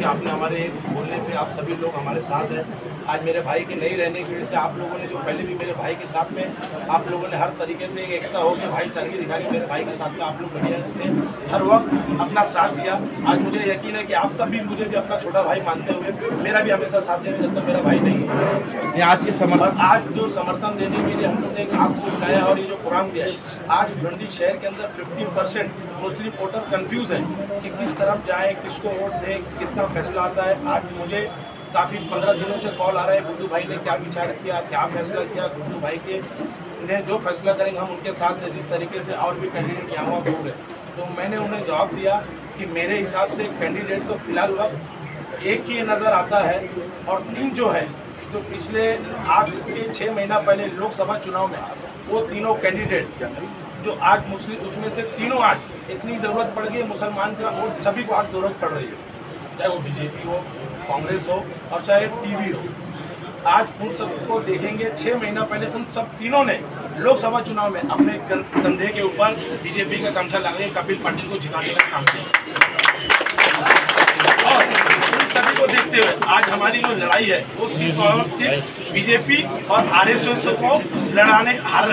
आपने हमारे बोलने पे आप सभी लोग हमारे साथ हैं। आज मेरे भाई के नहीं रहने की वजह से आप लोगों ने जो पहले भी मेरे भाई के साथ में आप लोगों ने हर तरीके से एकता हो के भाईचारगी दिखा के मेरे भाई के साथ में आप लोग बढ़िया ने हर वक्त अपना साथ दिया। आज मुझे यकीन है कि आप सब भी मुझे भी अपना छोटा भाई मानते हुए मेरा भी हमेशा साथ देंगे जब तक मेरा भाई नहीं है। आज के समर्थन आज जो समर्थन देने के लिए हम लोग ने एक आपको उठाया और ये जो कुरान दिया है, आज भिवंडी शहर के अंदर 50% मुस्लिम वोटर कंफ्यूज है कि किस तरफ जाएं, किसको वोट दें, किसका फैसला आता है। आज मुझे काफ़ी 15 दिनों से कॉल आ रहा है, गुड्डू भाई ने क्या विचार किया, क्या फैसला किया। गुड्डू भाई के ने जो फैसला करेंगे हम उनके साथ हैं। जिस तरीके से और भी कैंडिडेट यहाँ दूर है, तो मैंने उन्हें जवाब दिया कि मेरे हिसाब से कैंडिडेट तो फिलहाल वक्त एक ही नज़र आता है और तीन जो है जो पिछले आज के 6 महीना पहले लोकसभा चुनाव में वो तीनों कैंडिडेट जो आज मुस्लिम उसमें से तीनों आज इतनी ज़रूरत पड़ गई मुसलमान का वोट सभी को आज ज़रूरत पड़ रही है, चाहे वो बीजेपी हो, कांग्रेस हो और चाहे टीवी हो। आज उन सबको देखेंगे 6 महीना पहले उन सब तीनों ने लोकसभा चुनाव में अपने कंधे के ऊपर बीजेपी का गमछा लगा कपिल पाटिल को जिताने का काम किया। और उन सभी को देखते हुए आज हमारी जो लड़ाई है वो सिर्फ और सिर्फ बीजेपी और आरएसएस को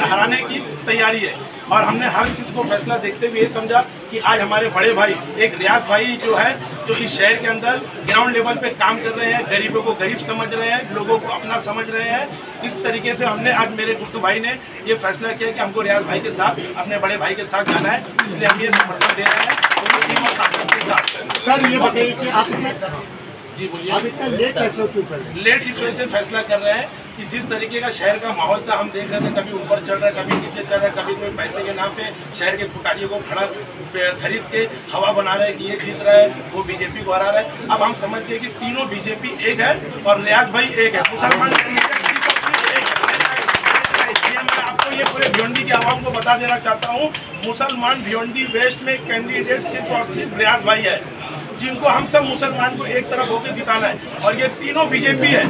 हराने की तैयारी है। और हमने हर चीज़ को फैसला देखते हुए ये समझा कि आज हमारे बड़े भाई एक रियाज भाई जो है जो इस शहर के अंदर ग्राउंड लेवल पे काम कर रहे हैं, गरीबों को गरीब समझ रहे हैं, लोगों को अपना समझ रहे हैं। इस तरीके से हमने आज मेरे गुड्डू भाई ने ये फैसला किया कि हमको रियाज भाई के साथ अपने बड़े भाई के साथ जाना है, इसलिए हम ये समर्थन दे रहे हैं के साथ। सर ये बताइए कि आप जी बोलिए, आप इतना लेट फैसला क्यों कर रहे हैं? लेट इस वजह से फैसला कर रहे हैं कि जिस तरीके का शहर का माहौल था हम देख रहे थे, कभी ऊपर चढ़ रहा है, कभी नीचे चढ़ रहा है, कभी कोई पैसे के नाम पे शहर के पुकारियों को खड़ा खरीद के हवा बना रहे हैं कि ये जीत रहा है, वो बीजेपी को हरा रहा है। अब हम समझ गए कि तीनों बीजेपी एक है और रियाज भाई एक है, मुसलमान आपको ये पूरे भिवंडी की आवाम को बता देना चाहता हूँ, मुसलमान भिवंडी वेस्ट में कैंडिडेट सिर्फ और सिर्फ रियाज भाई है, जिनको हम सब मुसलमान को एक तरफ होकर जिताना है। और ये तीनों बीजेपी है,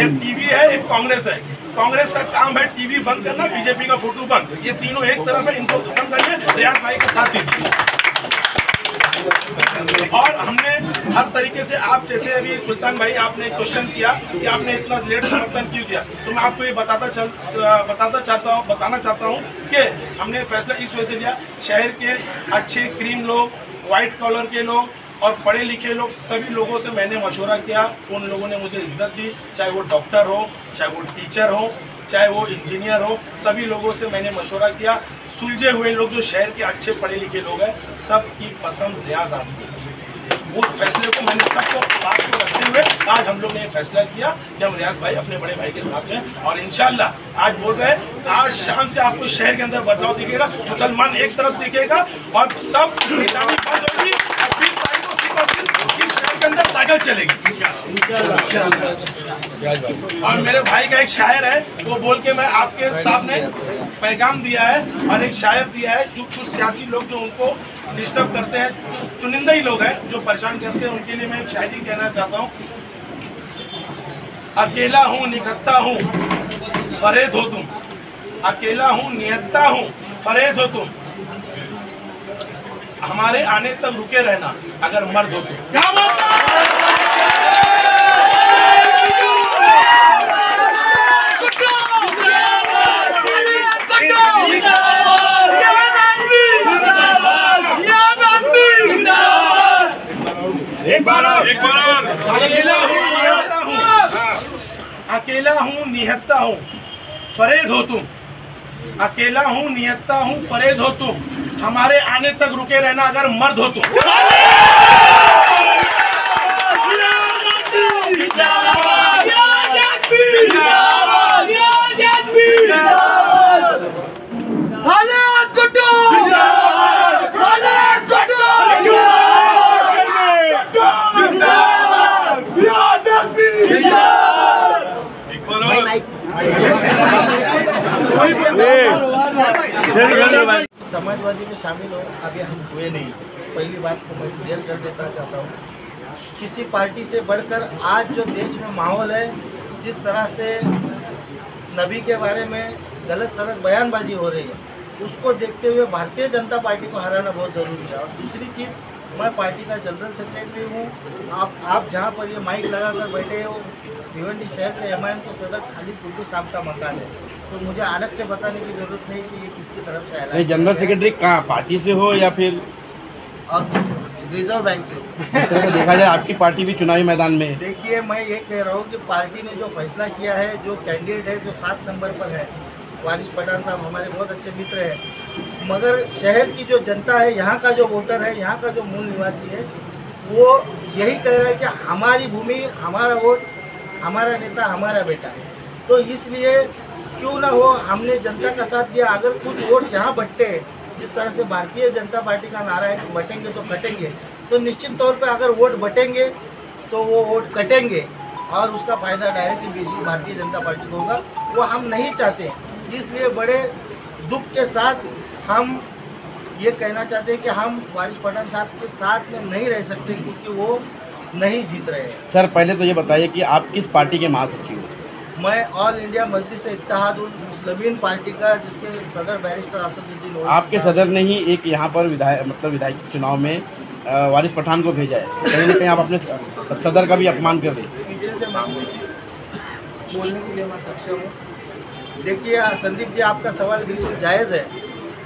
एक टीवी है, एक कांग्रेस है। कांग्रेस का काम है टीवी बंद करना, बीजेपी का फोटो बंद। ये तीनों एक तरफ है, इनको खत्म करिए, रियाज भाई के साथ दीजिए। और हमने हर तरीके से आप जैसे अभी सुल्तान भाई आपने क्वेश्चन किया कि आपने इतना लेट समर्थन क्यों किया, तो मैं आपको ये बताना चाहता हूँ कि हमने फैसला इस वजह से लिया, शहर के अच्छे क्रीम लोग, व्हाइट कॉलर के लोग और पढ़े लिखे लोग सभी लोगों से मैंने मशवरा किया। उन लोगों ने मुझे इज्जत दी, चाहे वो डॉक्टर हो, चाहे वो टीचर हो, चाहे वो इंजीनियर हो, सभी लोगों से मैंने मशवरा किया। सुलझे हुए लोग जो शहर के अच्छे पढ़े लिखे लोग हैं, सबकी पसंद रियाज आजमी। वो फैसले को मैंने सबको बात को रखते हुए आज हम लोग ने ये फैसला किया कि हम रियाज भाई अपने बड़े भाई के साथ में, और इंशाल्लाह आज बोल रहे हैं आज शाम से आपको शहर के अंदर बदलाव दिखेगा, मुसलमान एक तरफ दिखेगा और सब निजामी बंद होगी और 20 तारीख को इस शहर के अंदर साइकिल चलेगी। और मेरे भाई का एक शायर है, वो बोल के मैं आपके सामने पैगाम दिया है और एक शायर दिया है जो कुछ सियासी लोग जो उनको डिस्टर्ब करते हैं, चुनिंदा ही लोग हैं जो परेशान करते हैं, उनके लिए मैं एक शायरी कहना चाहता हूँ। अकेला हूँ निखत्ता हूँ फरेद हो तुम, अकेला हूँ निहत्ता हूँ फरेद हो तुम, हमारे आने तक रुके रहना अगर मर्द हो तुम। क्या बात है? एक बार अकेला हूँ निहत्ता हूँ फरेद हो तुम, अकेला हूँ निहत्ता हूँ फरेद हो तुम, हमारे आने तक रुके रहना अगर मर्द हो तुम। समाजवादी में शामिल हो अभी हम हुए नहीं, पहली बात को मैं क्लियर कर देना चाहता हूँ। किसी पार्टी से बढ़कर आज जो देश में माहौल है, जिस तरह से नबी के बारे में गलत सलत बयानबाजी हो रही है, उसको देखते हुए भारतीय जनता पार्टी को हराना बहुत ज़रूरी है। और दूसरी चीज़, मैं पार्टी का जनरल सेक्रेटरी हूँ। आप जहाँ पर ये माइक लगाकर बैठे हो, भिवंडी शहर के एमआईएम के सदर खालिद गुड्डू साहब का मकान है, तो मुझे अलग से बताने की जरूरत नहीं कि ये किसकी तरफ से आया। जनरल सेक्रेटरी कहाँ, पार्टी से हो या फिर और किसी रिजर्व बैंक से? इस तरह से देखा जाए आपकी पार्टी भी चुनावी मैदान में है। देखिए, मैं ये कह रहा हूँ कि पार्टी ने जो फैसला किया है, जो कैंडिडेट है जो 7 नंबर पर है, वारिस पठान साहब हमारे बहुत अच्छे मित्र हैं, मगर शहर की जो जनता है, यहाँ का जो वोटर है, यहाँ का जो मूल निवासी है, वो यही कह रहा है कि हमारी भूमि, हमारा वोट, हमारा नेता, हमारा बेटा है। तो इसलिए क्यों ना हो, हमने जनता का साथ दिया। अगर कुछ वोट यहाँ बटते हैं, जिस तरह से भारतीय जनता पार्टी का नारा है कि बटेंगे तो कटेंगे, तो निश्चित तौर पर अगर वोट बटेंगे तो वो वोट कटेंगे और उसका फ़ायदा directly BJP Bharatiya Janata party को होगा। वो हम नहीं चाहते। इसलिए बड़े दुख के साथ हम ये कहना चाहते हैं कि हम वारिस पठान साहब के साथ में नहीं रह सकते, क्योंकि वो नहीं जीत रहे हैं। सर, पहले तो ये बताइए कि आप किस पार्टी के महासचिव हैं? मैं ऑल इंडिया मजलिस इत्तेहादुल मुस्लिमीन पार्टी का, जिसके सदर बैरिस्टर असदुद्दीन ओवैसी आपके सदर ने ही एक यहाँ पर विधायक चुनाव में वारिस पठान को भेजा है, कहीं ना कहीं आप अपने सदर का भी अपमान कर रहे हैं। पीछे से मांगो, बोलने के लिए मैं सक्षम हूँ। देखिए संदीप जी, आपका सवाल बिल्कुल जायज़ है,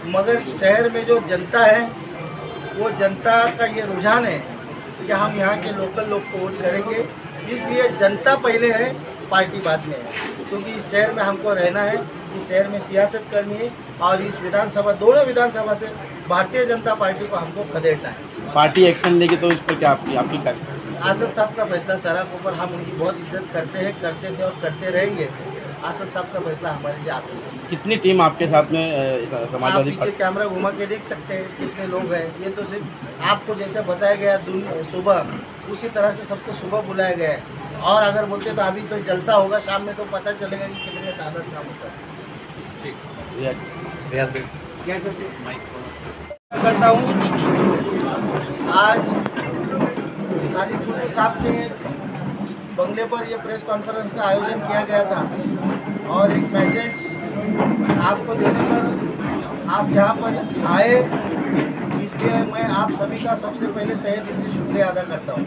मगर शहर में जो जनता है, वो जनता का ये रुझान है कि हम यहाँ के लोकल लोग को वोट करेंगे। इसलिए जनता पहले है, पार्टी बाद में है, क्योंकि इस शहर में हमको रहना है, इस शहर में सियासत करनी है और इस विधानसभा, दोनों विधानसभा से भारतीय जनता पार्टी को हमको खदेड़ना है। पार्टी एक्शन लेगी तो इस पर क्या आपकी क्या? आसद साहब का फैसला सराखों पर, हम उनकी बहुत इज्जत करते हैं, करते थे और करते रहेंगे। आसद साहब का फैसला हमारे लिए आखिरी है। कितनी टीम आपके साथ में आप समाजवादी पीछे कैमरा घुमा के देख सकते हैं कितने लोग हैं। ये तो सिर्फ आपको जैसे बताया गया सुबह, उसी तरह से सबको सुबह बुलाया गया है। और अगर बोलते तो अभी तो जलसा होगा, शाम में तो पता चलेगा कि कितने तादाद काम होता है। करता हूँ आज खालिद गुड्डू साहब के बंगले पर ये प्रेस कॉन्फ्रेंस का आयोजन किया गया था और एक मैसेज आपको देने पर आप यहाँ पर आए, इसलिए मैं आप सभी का सबसे पहले तहे दिल से शुक्रिया अदा करता हूँ।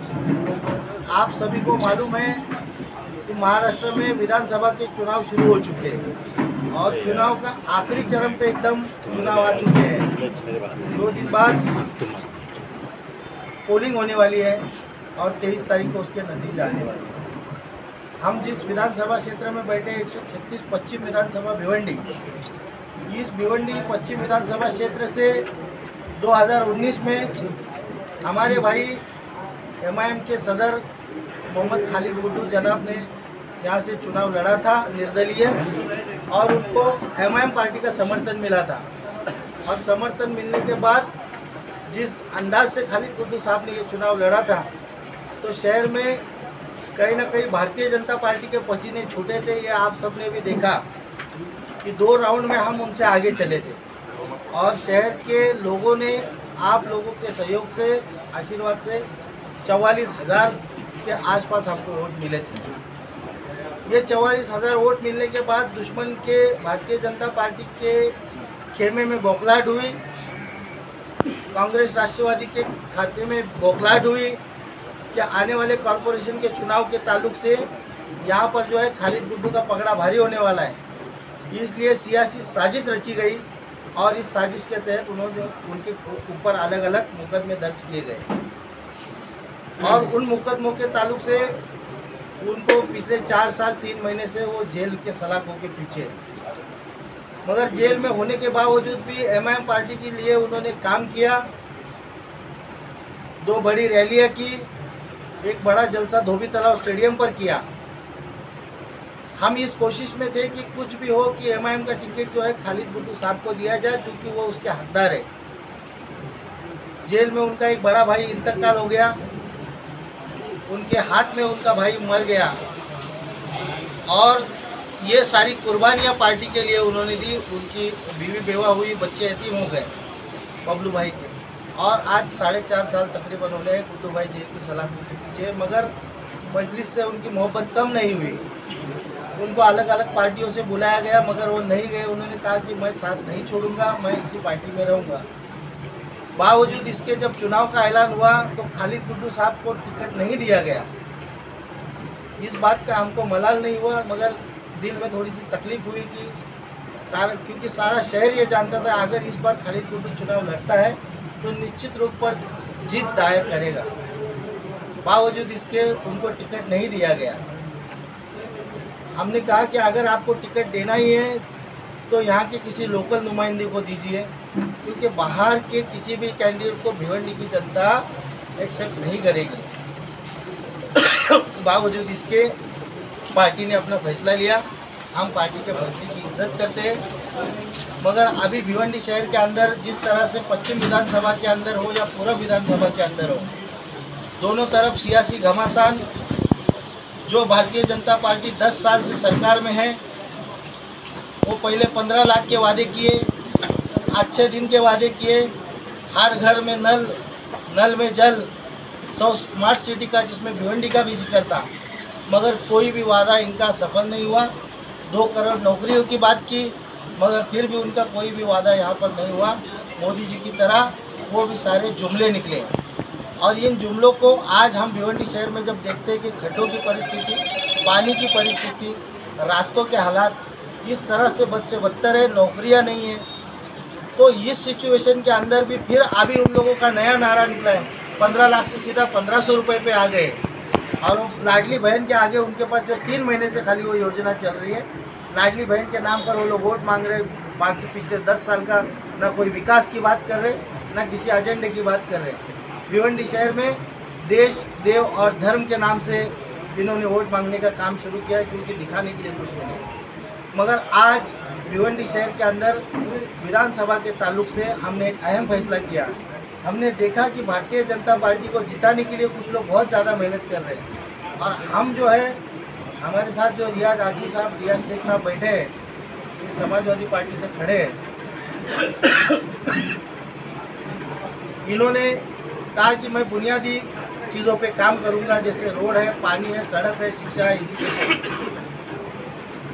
आप सभी को मालूम है कि महाराष्ट्र में विधानसभा के चुनाव शुरू हो चुके हैं और चुनाव का आखिरी चरण पे एकदम चुनाव आ चुके हैं। 2 दिन बाद पोलिंग होने वाली है और 23 तारीख को उसके नतीजे आने वाले हैं। हम जिस विधानसभा क्षेत्र में बैठे 136 पश्चिम विधानसभा भिवंडी, इस भिवंडी पश्चिम विधानसभा क्षेत्र से 2019 में हमारे भाई एमआईएम के सदर मोहम्मद खालिद गुड्डू जनाब ने यहाँ से चुनाव लड़ा था निर्दलीय, और उनको एमआईएम पार्टी का समर्थन मिला था। और समर्थन मिलने के बाद जिस अंदाज से खालिद गुड्डू साहब ने ये चुनाव लड़ा था, तो शहर में कहीं ना कहीं भारतीय जनता पार्टी के पसीने छूटे थे। ये आप सब ने भी देखा कि 2 राउंड में हम उनसे आगे चले थे और शहर के लोगों ने आप लोगों के सहयोग से, आशीर्वाद से 44,000 के आसपास हमको वोट मिले थे। ये 44,000 वोट मिलने के बाद दुश्मन के भारतीय जनता पार्टी के खेमे में बौखलाहट हुई, कांग्रेस राष्ट्रवादी के खाते में बौखलाहट हुई कि आने वाले कॉरपोरेशन के चुनाव के ताल्लुक से यहाँ पर जो है खालिद गुड्डू का पकड़ा भारी होने वाला है। इसलिए सियासी साजिश रची गई और इस साजिश के तहत उन्होंने उनके ऊपर अलग अलग मुकदमे दर्ज किए गए और उन मुकदमों के ताल्लुक से उनको पिछले 4 साल 3 महीने से वो जेल के सलाखों के पीछे। मगर जेल में होने के बावजूद भी एमआईएम पार्टी के लिए उन्होंने काम किया। 2 बड़ी रैलियां की, एक बड़ा जलसा धोबी तालाब स्टेडियम पर किया। हम इस कोशिश में थे कि कुछ भी हो कि एमआईएम का टिकट जो है खालिद गुड्डू साहब को दिया जाए, क्योंकि वो उसके हकदार है। जेल में उनका एक बड़ा भाई इंतकाल हो गया, उनके हाथ में उनका भाई मर गया और ये सारी कुर्बानियाँ पार्टी के लिए उन्होंने दी। उनकी बीवी बेवा हुई, बच्चे यतीम हो गए बबलू भाई के, और आज 4.5 साल तकरीबन हो गए गुड्डू भाई जेल की सलाखों के पीछे। मगर मजलिस से उनकी मोहब्बत कम नहीं हुई। उनको अलग अलग पार्टियों से बुलाया गया मगर वो नहीं गए। उन्होंने कहा कि मैं साथ नहीं छोड़ूंगा, मैं इसी पार्टी में रहूंगा। बावजूद इसके जब चुनाव का ऐलान हुआ तो खालिद गुड्डू साहब को टिकट नहीं दिया गया। इस बात का हमको मलाल नहीं हुआ, मगर दिल में थोड़ी सी तकलीफ हुई कि क्योंकि सारा शहर ये जानता था अगर इस बार खालिद गुड्डू चुनाव लड़ता है तो निश्चित रूप पर जीत दायर करेगा। बावजूद इसके उनको टिकट नहीं दिया गया। हमने कहा कि अगर आपको टिकट देना ही है तो यहाँ के किसी लोकल नुमाइंदे को दीजिए, क्योंकि बाहर के किसी भी कैंडिडेट को भिवंडी की जनता एक्सेप्ट नहीं करेगी। बावजूद इसके पार्टी ने अपना फैसला लिया। हम पार्टी के फैसले की इज्जत करते हैं, मगर अभी भिवंडी शहर के अंदर जिस तरह से पश्चिम विधानसभा के अंदर हो या पूर्व विधानसभा के अंदर हो, दोनों तरफ सियासी घमासान, जो भारतीय जनता पार्टी 10 साल से सरकार में है, वो पहले 15 लाख के वादे किए, अच्छे दिन के वादे किए, हर घर में नल में जल, 100 स्मार्ट सिटी का जिसमें भिवंडी का भी जिक्र था, मगर कोई भी वादा इनका सफल नहीं हुआ। 2 करोड़ नौकरियों की बात की, मगर फिर भी उनका कोई भी वादा यहाँ पर नहीं हुआ। मोदी जी की तरह वो भी सारे जुमले निकले। और इन जुमलों को आज हम भिवंडी शहर में जब देखते हैं कि खड्डों की परिस्थिति, पानी की परिस्थिति, रास्तों के हालात इस तरह से बद से बदतर है, नौकरियां नहीं है, तो इस सिचुएशन के अंदर भी फिर अभी उन लोगों का नया नारा निकला है, 15 लाख से सीधा 1500 रुपये पे आ गए। और लाडली बहन के आगे उनके पास जो 3 महीने से खाली वो योजना चल रही है, लाडली बहन के नाम पर वो लोग वोट मांग रहे। बाकी पिछले 10 साल का ना कोई विकास की बात कर रहे, ना किसी एजेंडे की बात कर रहे। भिवंडी शहर में देश, देव और धर्म के नाम से इन्होंने वोट मांगने का काम शुरू किया है, क्योंकि दिखाने के लिए कुछ नहीं। मगर आज भिवंडी शहर के अंदर विधानसभा के ताल्लुक से हमने एक अहम फैसला किया। हमने देखा कि भारतीय जनता पार्टी को जिताने के लिए कुछ लोग बहुत ज़्यादा मेहनत कर रहे हैं, और हम जो है, हमारे साथ जो रियाज आजमी साहब, रियाज शेख साहब बैठे हैं, ये समाजवादी पार्टी से खड़े हैं। इन्होंने कहा कि मैं बुनियादी चीज़ों पे काम करूंगा, जैसे रोड है, पानी है, सड़क है, शिक्षा है, एजुकेशन।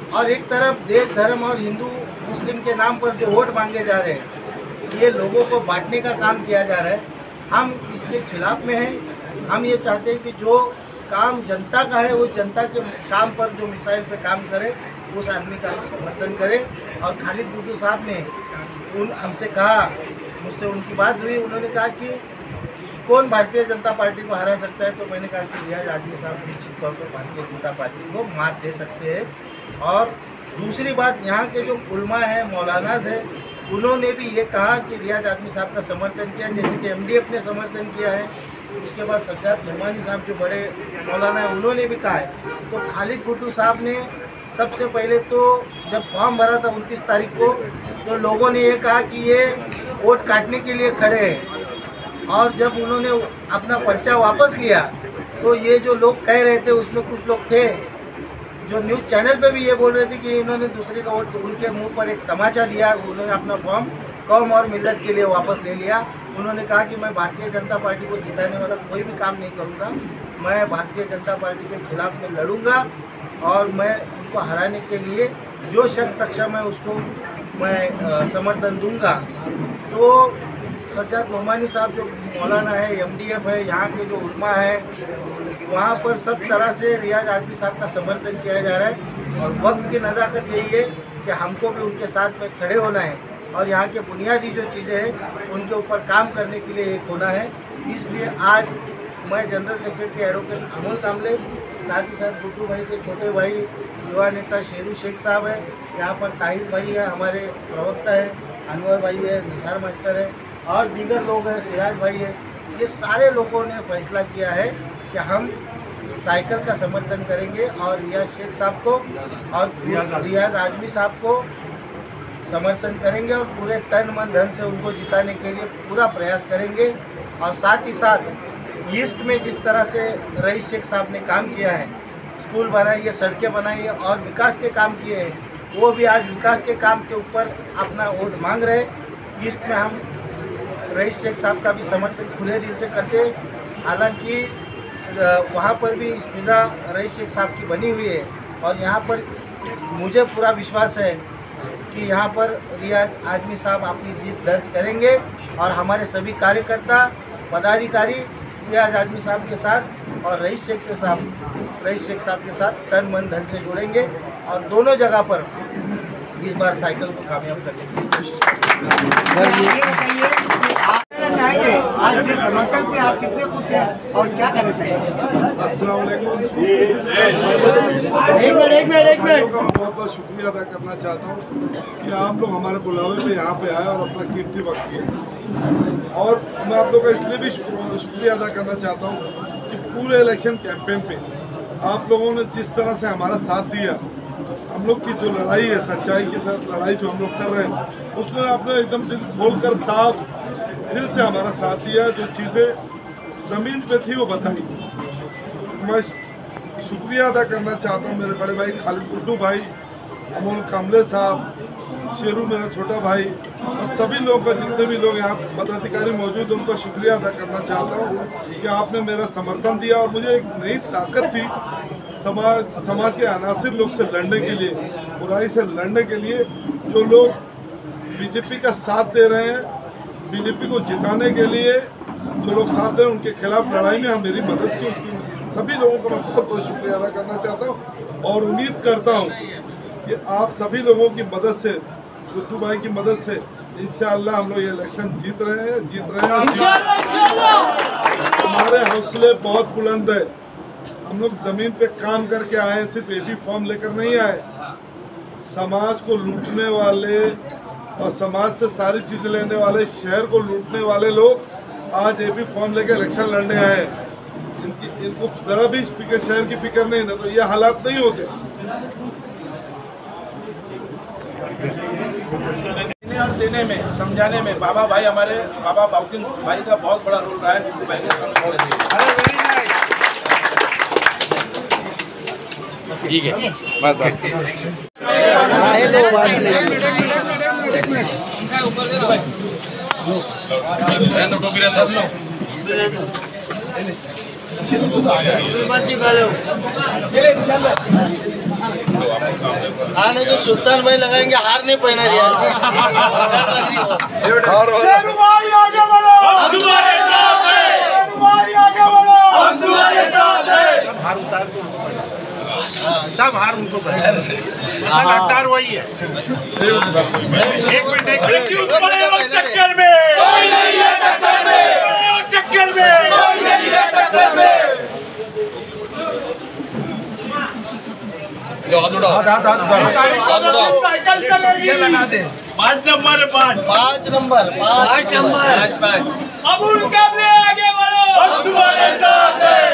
और एक तरफ देश, धर्म और हिंदू मुस्लिम के नाम पर जो वोट मांगे जा रहे हैं, ये लोगों को बांटने का काम किया जा रहा है। हम इसके खिलाफ में हैं। हम ये चाहते हैं कि जो काम जनता का है वो जनता के काम पर, जो मिसाइल पे काम करे, उस आदमी का समर्थन करे। और खालिद गुड्डू साहब ने हमसे कहा, मुझसे उनकी बात हुई, उन्होंने कहा कि कौन भारतीय जनता पार्टी को हरा सकता है, तो मैंने कहा कि रियाज आजमी साहब निश्चित तौर पर भारतीय जनता पार्टी को मात दे सकते हैं। और दूसरी बात, यहाँ के जो उलमा है, मौलानाज है, उन्होंने भी ये कहा कि रियाज आजमी साहब का समर्थन किया, जैसे कि MDF ने समर्थन किया है। उसके बाद सज्जाद नोमानी साहब जो बड़े मौलाना है, उन्होंने भी कहा है। तो खालिद गुड्डू साहब ने सबसे पहले तो जब फॉर्म भरा था 29 तारीख को, तो लोगों ने ये कहा कि ये वोट काटने के लिए खड़े हैं। और जब उन्होंने अपना पर्चा वापस लिया, तो ये जो लोग कह रहे थे, उसमें कुछ लोग थे जो न्यूज़ चैनल पे भी ये बोल रहे थे कि इन्होंने दूसरे का वोट, उनके मुंह पर एक तमाचा दिया। उन्होंने अपना फॉर्म कौम और मिल्लत के लिए वापस ले लिया। उन्होंने कहा कि मैं भारतीय जनता पार्टी को जिताने वाला कोई भी काम नहीं करूँगा, मैं भारतीय जनता पार्टी के खिलाफ में लड़ूंगा, और मैं उनको हराने के लिए जो शख्स सक्षम है उसको मैं समर्थन दूंगा। तो सज्जाद नोमानी साहब जो मौलाना है, MDF है, यहाँ के जो उलमा है, वहाँ पर सब तरह से रियाज आजमी साहब का समर्थन किया जा रहा है। और वक्त की नज़ाकत यही है कि हमको भी उनके साथ में खड़े होना है, और यहाँ के बुनियादी जो चीज़ें हैं उनके ऊपर काम करने के लिए एक होना है। इसलिए आज मैं जनरल सेक्रेटरी एडवोकेट अमोल कामले, साथ ही साथ गुड्डू भाई के छोटे भाई युवा नेता शेरू शेख साहब है, यहाँ पर ताहिर भाई है, हमारे प्रवक्ता है, अनवर भाई है, निसार मास्टर है, और दीगर लोग हैं, सिराज भाई है। ये सारे लोगों ने फैसला किया है कि हम साइकिल का समर्थन करेंगे, और रियाज शेख साहब को और रियाज आजमी साहब को समर्थन करेंगे, और पूरे तन मन धन से उनको जिताने के लिए पूरा प्रयास करेंगे। और साथ ही साथ ईस्ट में जिस तरह से रईस शेख साहब ने काम किया है, स्कूल बनाई है, सड़कें बनाई है और विकास के काम किए हैं, वो भी आज विकास के काम के ऊपर अपना वोट मांग रहे। ईस्ट में हम रईस शेख साहब का भी समर्थन खुले दिल से करते हैं। हालांकि वहाँ पर भी इस्तीफा रईस शेख साहब की बनी हुई है, और यहाँ पर मुझे पूरा विश्वास है कि यहाँ पर रियाज आजमी साहब अपनी जीत दर्ज करेंगे और हमारे सभी कार्यकर्ता पदाधिकारी रियाज आजमी साहब के साथ और रईस शेख साहब के साथ तन मन धन से जुड़ेंगे और दोनों जगह पर इस बार साइकिल को कामयाब करने की कोशिश करेंगे। आज के समर्थन से आप कितने खुश हैं और क्या करना चाहिए? अस्सलाम वालेकुम। एक मिनट बहुत बहुत शुक्रिया अदा करना चाहता हूँ कि आप लोग हमारे बुलावे पे यहाँ पे आए और अपना कीमती वक्त किया। और मैं आप लोग का इसलिए भी शुक्रिया अदा करना चाहता हूँ कि पूरे इलेक्शन कैंपेन पे आप लोगों ने जिस तरह से हमारा साथ दिया, हम लोग की जो लड़ाई है, सच्चाई के साथ लड़ाई जो हम लोग कर रहे हैं, उसमें आपने एकदम दिल खोलकर साफ दिल से हमारा साथ दिया। जो चीज़ें ज़मीन पे थी वो बताई। मैं शुक्रिया अदा करना चाहता हूँ मेरे बड़े भाई खालिद गुड्डू भाई, अमोल कामले साहब, शेरू मेरा छोटा भाई और सभी लोगों का, जितने भी लोग यहाँ पदाधिकारी मौजूद उनका शुक्रिया अदा करना चाहता हूँ कि आपने मेरा समर्थन दिया और मुझे एक नई ताकत दी समाज के अनासिर लोग से लड़ने के लिए, बुराई से लड़ने के लिए। जो लोग बीजेपी का साथ दे रहे हैं, बीजेपी को जिताने के लिए जो लोग साथ दे रहे हैं, उनके खिलाफ लड़ाई में हम मेरी मदद की, उसकी सभी लोगों का मैं बहुत बहुत शुक्रिया अदा करना चाहता हूँ और उम्मीद करता हूँ कि आप सभी लोगों की मदद से, गुड्डू भाई की मदद से इंशाअल्लाह हम लोग ये इलेक्शन जीत रहे हैं। हमारे हौसले बहुत बुलंद है। हम लोग ज़मीन पे काम करके आए हैं, सिर्फ एबी फॉर्म लेकर नहीं आए। समाज को लूटने वाले और समाज से सारी चीज़ें लेने वाले, शहर को लूटने वाले लोग आज एबी फॉर्म लेकर इलेक्शन लड़ने आए। इनको ज़रा भी फिक्र, शहर की फिक्र नहीं, ना तो ये हालात नहीं होते। और देने में, समझाने में बाबा भाई, हमारे बाबा बाउद्दीन भाई का बहुत बड़ा रोल रहा है। गुड्डू भाई के ठीक है, बस हाँ, नहीं तो सुल्तान भाई लगाएंगे, हार नहीं पहना रियाज सब हार उनको सब हकदार वही है। एक मिनट चक्कर में साइकिल चलेगी। 5 नंबर अब उनका आगे बढ़ो, हम तुम्हारे साथ हैं।